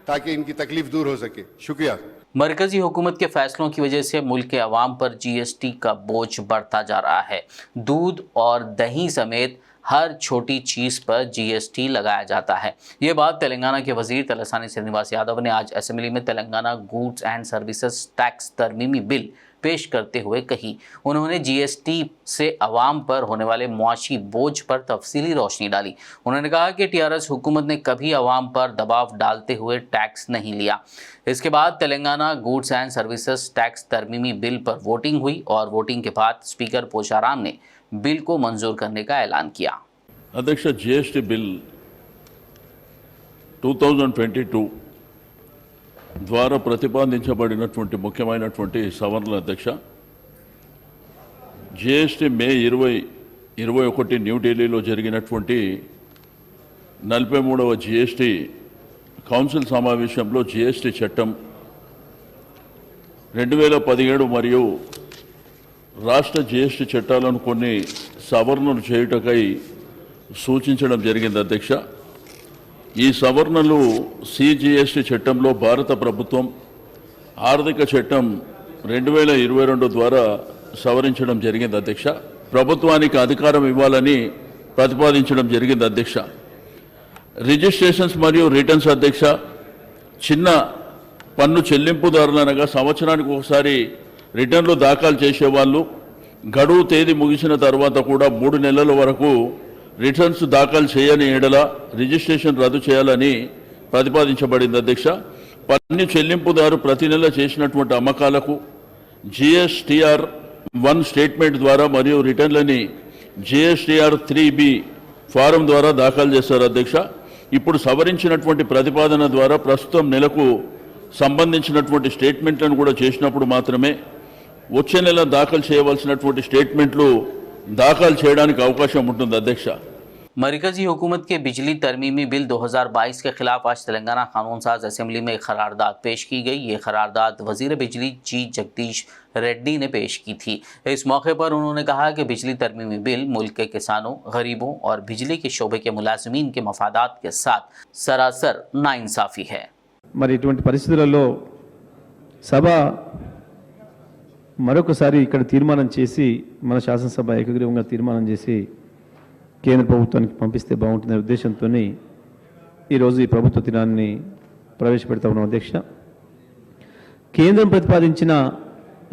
ताकि इनकी तकलीफ दूर हो सके. शुक्रिया. मरकजी हुकूमत के फैसलों की वजह से मुल्क के अवाम पर जीएसटी का बोझ बढ़ता जा रहा है. दूध और दही समेत हर छोटी चीज़ पर जीएसटी लगाया जाता है. ये बात तेलंगाना के वजीर तलसानी श्रीनिवास यादव ने आज असेंबली में Telangana goods and services tax तरमीमी बिल पेश करते हुए कही. उन्होंने जीएसटी से अवाम पर होने वाले मुआशी बोझ पर तफसीली रोशनी डाली. उन्होंने कहा कि टीआरएस हुकूमत ने कभी अवाम पर दबाव डालते हुए टैक्स नहीं लिया. इसके बाद Telangana goods and services tax तरमीमी बिल पर वोटिंग हुई और वोटिंग के बाद स्पीकर पोचाराम ने बिल को मंजूर करने का ऐलान किया. अध्यक्ष, जीएसटी बिल 2022 ద్వారా ప్రతిపాదించబడినటువంటి ముఖ్యమైనటువంటి సవరణల అధ్యక్ష, జీఎస్టీ మే 2021 న్యూఢిల్లీలో జరిగినటువంటి 43వ జీఎస్టీ కౌన్సిల్ సమావేశంలో జీఎస్టీ చట్టం 2017 మరియు రాష్ట్ర జీఎస్టీ చట్టాలను కొన్ని సవరణలు చేయుటకై సూచించడం జరిగింది అధ్యక్ష. ఈ సవరణలు సిజిఎస్టీ చట్టంలో భారత ప్రభుత్వం ఆర్థిక చట్టం 2022 ద్వారా సవరించడం జరిగింది అధ్యక్ష. ప్రభుత్వానికి అధికారం ఇవ్వాలని ప్రతిపాదించడం జరిగింది అధ్యక్ష. రిజిస్ట్రేషన్స్ మరియు రిటర్న్స్ అధ్యక్ష, చిన్న పన్ను చెల్లింపుదారులు అనగా సంవత్సరానికి ఒకసారి రిటర్న్లు దాఖలు చేసేవాళ్ళు గడువు తేదీ ముగిసిన తర్వాత కూడా 3 నెలల వరకు రిటర్న్స్ దాఖలు చేయని ఎడల రిజిస్ట్రేషన్ రద్దు చేయాలని ప్రతిపాదించబడింది అధ్యక్ష. పన్ను చెల్లింపుదారు ప్రతి నెల చేసినటువంటి అమ్మకాలకు GSTR 1 స్టేట్మెంట్ ద్వారా మరియు రిటర్న్లని GSTR 3B ఫారం ద్వారా దాఖలు చేశారు అధ్యక్ష. ఇప్పుడు సవరించినటువంటి ప్రతిపాదన ద్వారా ప్రస్తుతం నెలకు సంబంధించినటువంటి స్టేట్మెంట్లను కూడా చేసినప్పుడు మాత్రమే వచ్చే నెల దాఖలు చేయవలసినటువంటి స్టేట్మెంట్లు దాఖలు చేయడానికి అవకాశం ఉంటుంది అధ్యక్ష. मरकजी हुकूमत के बिजली तरमीमी बिल 2022 के खिलाफ आज तेलंगाना कानून साज असेंबली में एक करारदाद पेश की गई। ये करारदाद वजीर बिजली जी जगदीश रेड्डी ने पेश की थी। इस मौके पर उन्होंने कहा कि बिजली तरमीमी बिल मुल्क के किसानों, गरीबों और बिजली के शोबे के मुलाजिमीन के मफादात के साथ सरासर नाइंसाफ़ी है। మరి ఇటువంటి పరిస్థితులలో సభ మరొకసారి ఇక్కడ తీర్మానం చేసి మన శాసనసభ ఏకగ్రీవంగా తీర్మానం చేసి కేంద్ర ప్రభుత్వానికి పంపిస్తే బాగుంటుందనే ఉద్దేశంతో ఈరోజు ఈ ప్రభుత్వ దినాన్ని ప్రవేశపెడతా ఉన్నాం అధ్యక్ష. కేంద్రం ప్రతిపాదించిన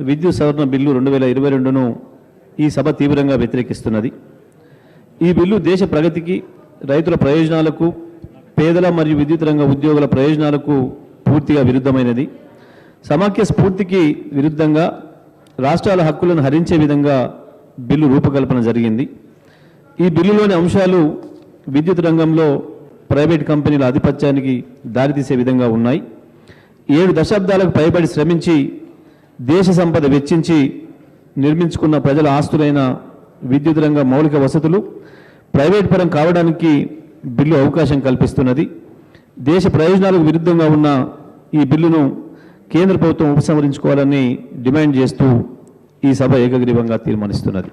విద్యుత్ సవరణ బిల్లు 2022ను ఈ సభ తీవ్రంగా వ్యతిరేకిస్తున్నది. ఈ బిల్లు దేశ ప్రగతికి, రైతుల ప్రయోజనాలకు, పేదల మరియు విద్యుత్ రంగ ఉద్యోగుల ప్రయోజనాలకు పూర్తిగా విరుద్ధమైనది. సమాఖ్య స్ఫూర్తికి విరుద్ధంగా రాష్ట్రాల హక్కులను హరించే విధంగా బిల్లు రూపకల్పన జరిగింది. ఈ బిల్లులోని అంశాలు విద్యుత్ రంగంలో ప్రైవేట్ కంపెనీల ఆధిపత్యానికి దారితీసే విధంగా ఉన్నాయి. 7 దశాబ్దాలకు పైబడి శ్రమించి దేశ సంపద వెచ్చించి నిర్మించుకున్న ప్రజల ఆస్తులైన విద్యుత్ రంగ మౌలిక వసతులు ప్రైవేట్ పరం కావడానికి బిల్లు అవకాశం కల్పిస్తున్నది. దేశ ప్రయోజనాలకు విరుద్ధంగా ఉన్న ఈ బిల్లును కేంద్ర ప్రభుత్వం ఉపసంహరించుకోవాలని డిమాండ్ చేస్తూ ఈ సభ ఏకగ్రీవంగా తీర్మానిస్తున్నది.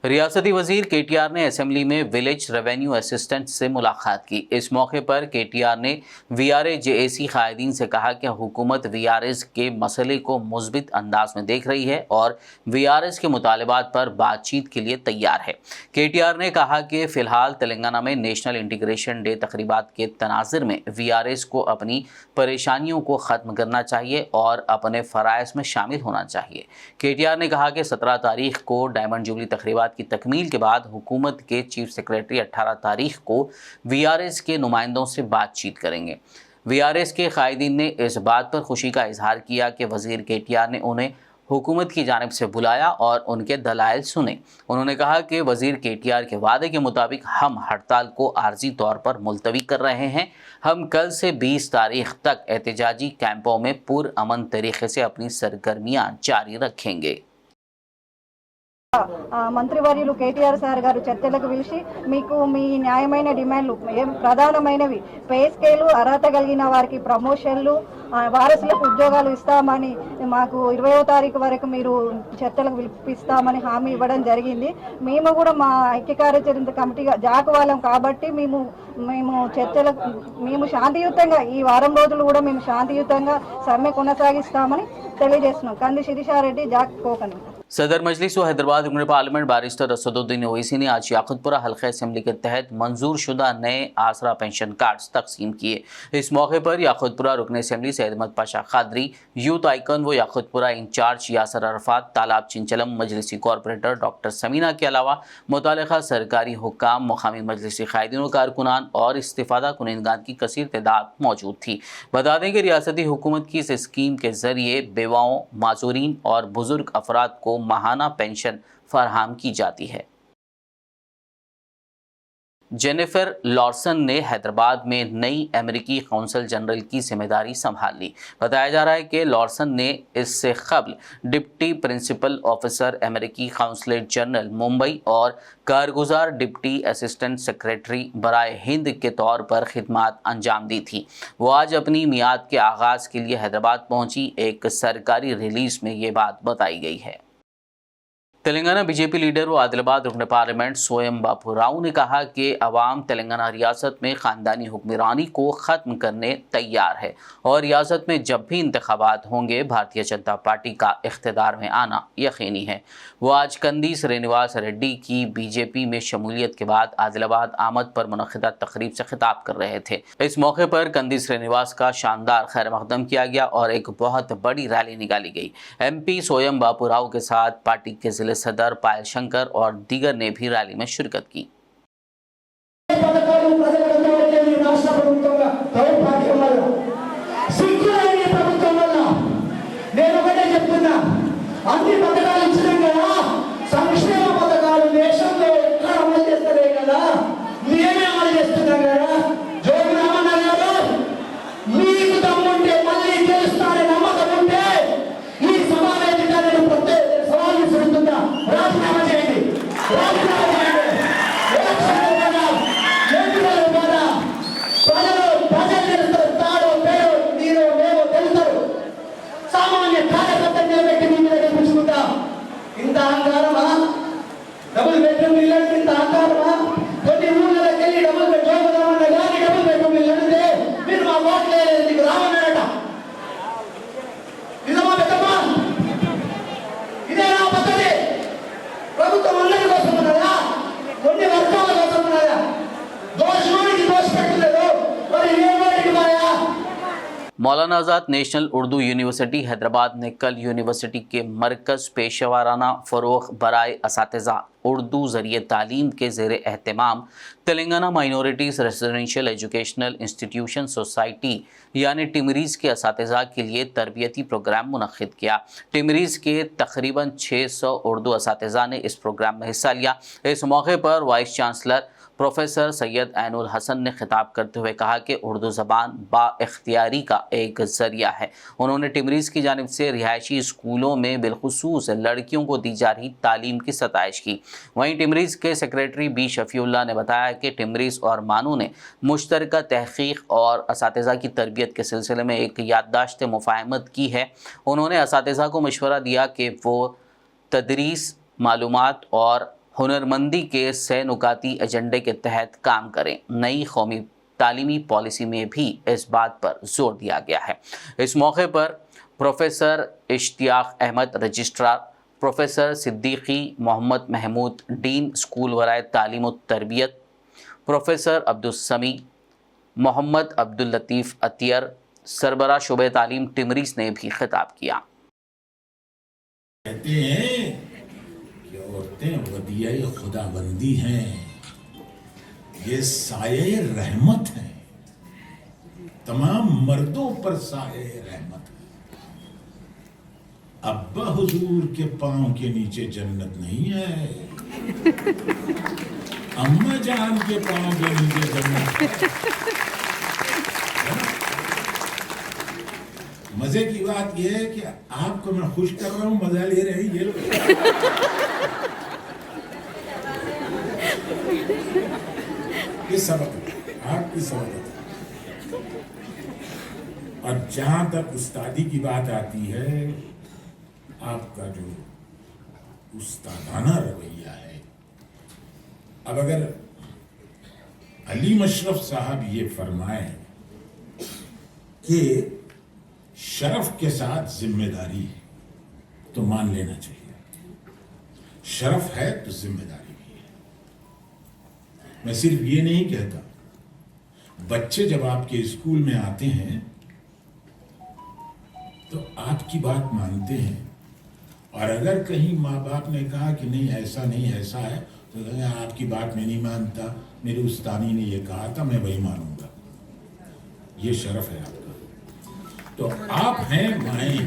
रियासती वजीर KTR ने असेंबली में विलेज रेवेन्यू असिस्टेंट से मुलाकात की। इस मौके पर KTR ने VRA JAC कायदीन से कहा कि हुकूमत VRS के मसले को मुस्बित अंदाज में देख रही है और VRS के मुतालबात पर बातचीत के लिए तैयार है। KTR ने कहा कि फिलहाल तेलंगाना में नेशनल इंटीग्रेशन डे तकरीबात के तनाज़ुर में VRS को अपनी परेशानियों को ख़त्म करना चाहिए और अपने फ़राइज़ में शामिल होना चाहिए। KTR ने कहा कि 17 तारीख को डायमंड जुबली तकरीबात की तकमील के बाद हुकूमत के चीफ सेक्रेटरी 18 तारीख को VRS के नुमाइंदों से बातचीत करेंगे। VRS के कायदीन ने इस बात पर खुशी का इजहार किया कि वजीर KTR ने उन्हें हुकूमत की जानिब से बुलाया और उनके दलाइल सुने। उन्होंने कहा कि वजीर KTR के वादे के मुताबिक हम हड़ताल को आर्जी तौर पर मुलतवी कर रहे हैं। हम कल से 20 तारीख तक एहतजाजी कैंपों में पुरअमन तरीके से अपनी सरगर्मियाँ जारी रखेंगे। మంత్రివర్యులు కేటీఆర్ సార్ గారు చర్చలకు పిలిచి మీకు మీ న్యాయమైన డిమాండ్లు ఏం ప్రధానమైనవి పే స్కేలు, అర్హత కలిగిన వారికి ప్రమోషన్లు, వారసులకు ఉద్యోగాలు ఇస్తామని మాకు 20వ తారీఖు వరకు మీరు చర్చలకు పిలిపిస్తామని హామీ ఇవ్వడం జరిగింది. మేము కూడా మా ఐక్య కార్యాచరణ కమిటీగా జాకు వాళ్ళం కాబట్టి మేము చర్చలకు మేము శాంతియుతంగా ఈ వారం రోజులు కూడా మేము శాంతియుతంగా సమ్మె కొనసాగిస్తామని తెలియజేస్తున్నాం. కంది శిరీషారెడ్డి జాక్ కోకన్. सदर मजलिस व हैदराबाद रुकन पार्लियामेंट बारिस्टर असदुद्दीन ओवैसी ने आज याकुतपुरा हल्का असेंबली के तहत मंजूर शुदा नए आसरा पेंशन कार्ड्स तकसीम किए। इस मौके पर याकुतपुरा रुकन assembly Syed Ahmed Pasha Khadri, youth icon व याकुतपुरा इंचार्ज यासर अरफात, तालाब चिंचलम मजलिसी कॉरपोरेटर डॉक्टर समीना के अलावा मुतालिका सरकारी हुक्काम, मुकामी मजलिसी कायदीन कारकुनान और इस्तिफादा कुनिंदगान की कसीर तादाद मौजूद थी। बता दें कि रियासती हुकूमत की इस स्कीम के जरिए बेवाओं, माजूरीन और बुजुर्ग अफराद को माहाना पेंशन फराहम की जाती है। जेनिफर लॉर्सन ने हैदराबाद में नई अमेरिकी कौंसल जनरल की जिम्मेदारी संभाल ली। बताया जा रहा है कि लॉर्सन ने इससे कबल डिप्टी प्रिंसिपल ऑफिसर अमेरिकी कौंसलेट जनरल मुंबई और कारगुजार डिप्टी असिस्टेंट सेक्रेटरी बराए हिंद के तौर पर खिदमात अंजाम दी थी। वो आज अपनी मियाद के आगाज़ के लिए हैदराबाद पहुंची। एक सरकारी रिलीज में ये बात बताई गई है। तेलंगाना बीजेपी लीडर व आदिलाबाद रुकन पार्लियामेंट सोयम बापू राव ने कहा कि अवाम तेलंगाना रियासत में ख़ानदानी हुक्मरानी को ख़त्म करने तैयार है और रियासत में जब भी इंतखाबात होंगे भारतीय जनता पार्टी का इख्तिदार में आना यकीनी है। वो आज कंदी श्रीनिवास रेड्डी की बीजेपी में शमूलियत के बाद आदिलाबाद आमद पर मुनक़िदा तकरीब से खिताब कर रहे थे। इस मौके पर कंदी श्रीनिवास का शानदार खैर मकदम किया गया और एक बहुत बड़ी रैली निकाली गई। MP सोयम बापू राव के साथ पार्टी के जिले सदर पायल शंकर और दीगर ने भी रैली में शिरकत की। అన్ని పథకాలు ఇచ్చినాం కదా, సంక్షేమ పథకాలు దేశంలో ఎక్కడ అమలు చేస్తలే కదా, మేమే అమలు చేస్తున్నాం కదా. జోగి రామన్న గారు, మీకు దమ్ముంటే మళ్ళీ గెలుస్తారని నమ్మకం ఉంటే ఈ సమావేశాన్ని సవాల్ విసురుతుందా, రాజీనామా చేయండి, రాజీనామా చేయండి. ప్రజలు తెలుస్తారు, తాడో పేడో మీరో మేమో తెలుస్తారు. సామాన్య కార్యకర్త నిలబెట్టి మీ మీద గెలిపించుకుంటా. ఇంత అహంకారమా? డబుల్ బెడ్రూమ్ ఇల్లంటే ఇంత అహంకారమా? కొన్ని ఊళ్ళకి వెళ్ళి డబుల్ బెడ్రూమ్ కానీ డబుల్ బెడ్రూమ్ ఇల్లు అంటే మీరు మా ఓట్లు వేయలేదు, మీకు రామన్నారట. నిజమా పెద్దమ్మా? ఇదే నా పద్ధతి. ప్రభుత్వం అందరి కోసం ఉన్నదా, కొన్ని వర్గాల కోసం ఉన్నదా? దోషుడికి దోష పెట్టలేదు, మరి ఏ వాడికి మాయా? मौलाना आज़ाद नेशनल उर्दू यूनिवर्सिटी हैदराबाद ने कल यूनिवर्सिटी के मरकज़ पेशेवाराना फ़रोग़ बराए असातिज़ा उर्दू ज़रिए तालीम के ज़ेर एहतमाम Telangana minorities residential educational institution society यानी टिमरीज़ के असातिज़ा के लिए तरबियती प्रोग्राम मुनक़्क़िद किया। टिमरीज़ के तकरीबन 600 उर्दू असातिज़ा ने इस प्रोग्राम में हिस्सा लिया। इस मौके पर vice chancellor professor Syed Ainul Hasan ने खिताब करते हुए कहा कि उर्दू ज़बान बाइख्तियारी का एक ज़रिया है। उन्होंने टिमरीज़ की जानिब से रिहायशी स्कूलों में बिलखुसूस लड़कियों को दी जा रही तालीम की सताइश की। वहीं टिमरीज़ के सेक्रेटरी बी शफीउल्लाह ने बताया कि टिमरीज़ और मानू ने मुश्तरका तहक़ीक़ और असातिज़ा की तरबियत के सिलसिले में एक याददाश्त मुफ़ाहमत की है। उन्होंने असातिज़ा को मशवरा दिया कि वो तदरीस, मालूमात और हुनरमंदी के सैनुकाती एजेंडे के तहत काम करें। नई कौमी तालीमी पॉलिसी में भी इस बात पर जोर दिया गया है। इस मौके पर professor Ishtiaq Ahmed registrar, professor Siddiqui Mohammad Mahmood dean school वराए तालीम और तरबियत, प्रोफेसर अब्दुल समी, मोहम्मद अब्दुल लतीफ़ अतियर, सरबरा शुबे तालीम टिमरीज़ ने भी खिताब किया। कहते हैं कि औरतें वदिया खुदाबंदी हैं, ये साये रहमत है, तमाम मर्दों पर साये रहमत है। अब्बा हुजूर के पांव के नीचे जन्नत नहीं है, अम्मा जान के पांव के नीचे जन्नत है। मजे की बात यह है कि आपको मैं खुश कर रहा हूं, मजा ले रहे हैं ये लोग। किस सबक आपकी सबक। और जहां तक उस्तादी की बात आती है, आपका जो उस्तादाना रवैया है, अब अगर अली मशरफ साहब ये फरमाए कि शरफ के साथ जिम्मेदारी है, तो मान लेना चाहिए। शरफ है तो जिम्मेदारी भी है। मैं सिर्फ ये नहीं कहता, बच्चे जब आपके स्कूल में आते हैं तो आपकी बात मानते हैं, और अगर कहीं माँ बाप ने कहा कि नहीं ऐसा नहीं ऐसा है, तो आपकी बात मैं नहीं मानता, मेरे उस्तानी ने ये कहा था, मैं वही मानूंगा। ये शरफ है आपका। तो आप हैं माएँ,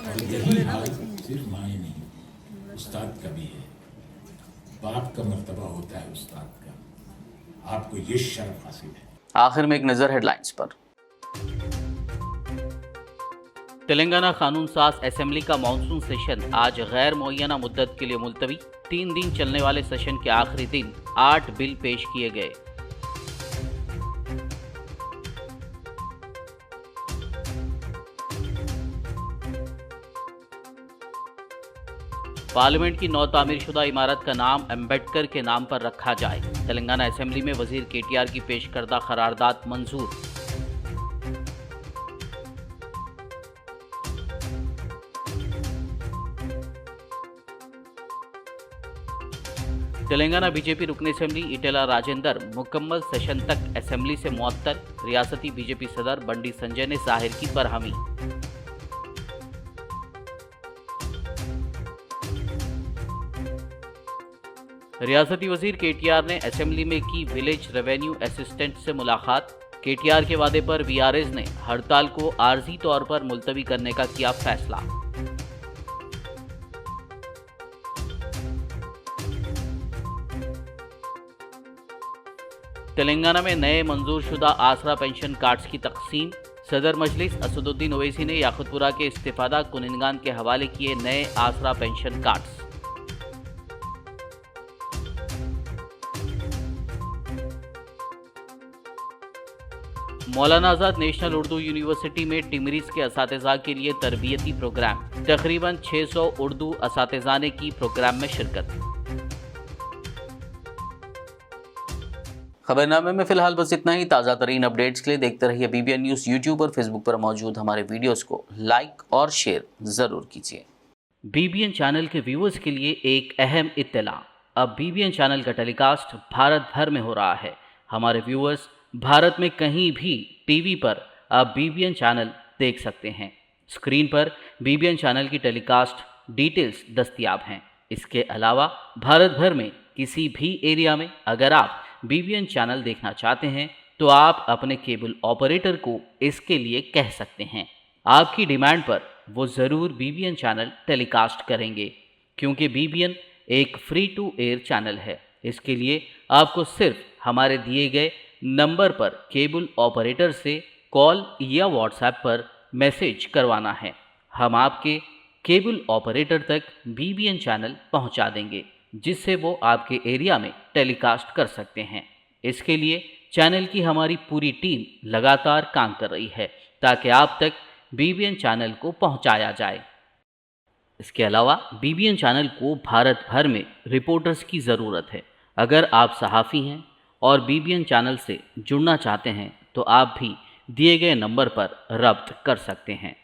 और यही हाल सिर्फ माएँ नहीं, उस्ताद का भी है। बाप का मर्तबा होता है उस्ताद का, आपको ये शर्फ हासिल है। आखिर में एक नज़र हेडलाइंस पर। तेलंगाना कानून साज असेंबली का मानसून सेशन आज गैर मुअय्यना मुद्दत के लिए मुलतवी। 3 दिन चलने वाले सेशन के आखिरी दिन 8 बिल पेश किए गए। पार्लियामेंट की नौ तामीरशुदा इमारत का नाम अम्बेडकर के नाम पर रखा जाए। तेलंगाना असेंबली में वजीर केटीआर की पेश करदा करारदाद मंजूर। तेलंगाना बीजेपी रुकन असेंबली इटेला राजेंदर मुकम्मल सेशन तक असेंबली से मुअत्तल। रियासती बीजेपी सदर बंडी संजय ने जाहिर की बरहमी। रियासती वजीर केटीआर ने असेंबली में की विलेज रेवेन्यू असिस्टेंट से मुलाकात। केटीआर के वादे पर वीआरएस ने हड़ताल को आर्जी तौर पर मुलतवी करने का किया फैसला। तेलंगाना में नए मंजूरशुदा आसरा पेंशन कार्ड्स की तकसीम। सदर मजलिस असदुद्दीन ओवैसी ने याकुतपुरा के इस्तिफादा कुनिनगान के हवाले किए नए आसरा pension cards. Maulana Azad national Urdu university में टिमरीज के असातिज़ा के लिए तरबियती प्रोग्राम। तकरीबन 600 उर्दू असातिज़ा ने की प्रोग्राम में शिरकत। खबरनामे में फिलहाल बस इतना ही। ताज़ा तरीन अपडेट्स के लिए देखते रहिए BBN न्यूज़। यूट्यूब और फेसबुक पर मौजूद हमारे वीडियोस को लाइक और शेयर ज़रूर कीजिए। BBN चैनल के व्यूअर्स के लिए एक अहम इत्तला। अब BBN चैनल का टेलीकास्ट भारत भर में हो रहा है। हमारे व्यूअर्स भारत में कहीं भी टीवी पर आप BBN चैनल देख सकते हैं। स्क्रीन पर BBN चैनल की टेलीकास्ट डिटेल्स दस्तयाब हैं। इसके अलावा भारत भर में किसी भी एरिया में अगर आप BBN चैनल देखना चाहते हैं तो आप अपने केबल ऑपरेटर को इसके लिए कह सकते हैं। आपकी डिमांड पर वो ज़रूर BBN चैनल टेलीकास्ट करेंगे, क्योंकि BBN एक फ्री टू एयर चैनल है। इसके लिए आपको सिर्फ हमारे दिए गए नंबर पर केबल ऑपरेटर से कॉल या व्हाट्सएप पर मैसेज करवाना है। हम आपके केबल ऑपरेटर तक BBN चैनल पहुंचा देंगे, जिससे वो आपके एरिया में टेलीकास्ट कर सकते हैं। इसके लिए चैनल की हमारी पूरी टीम लगातार काम कर रही है ताकि आप तक BBN चैनल को पहुंचाया जाए। इसके अलावा BBN चैनल को भारत भर में रिपोर्टर्स की ज़रूरत है। अगर आप सहाफ़ी हैं और BBN चैनल से जुड़ना चाहते हैं तो आप भी दिए गए नंबर पर रब्त कर सकते हैं।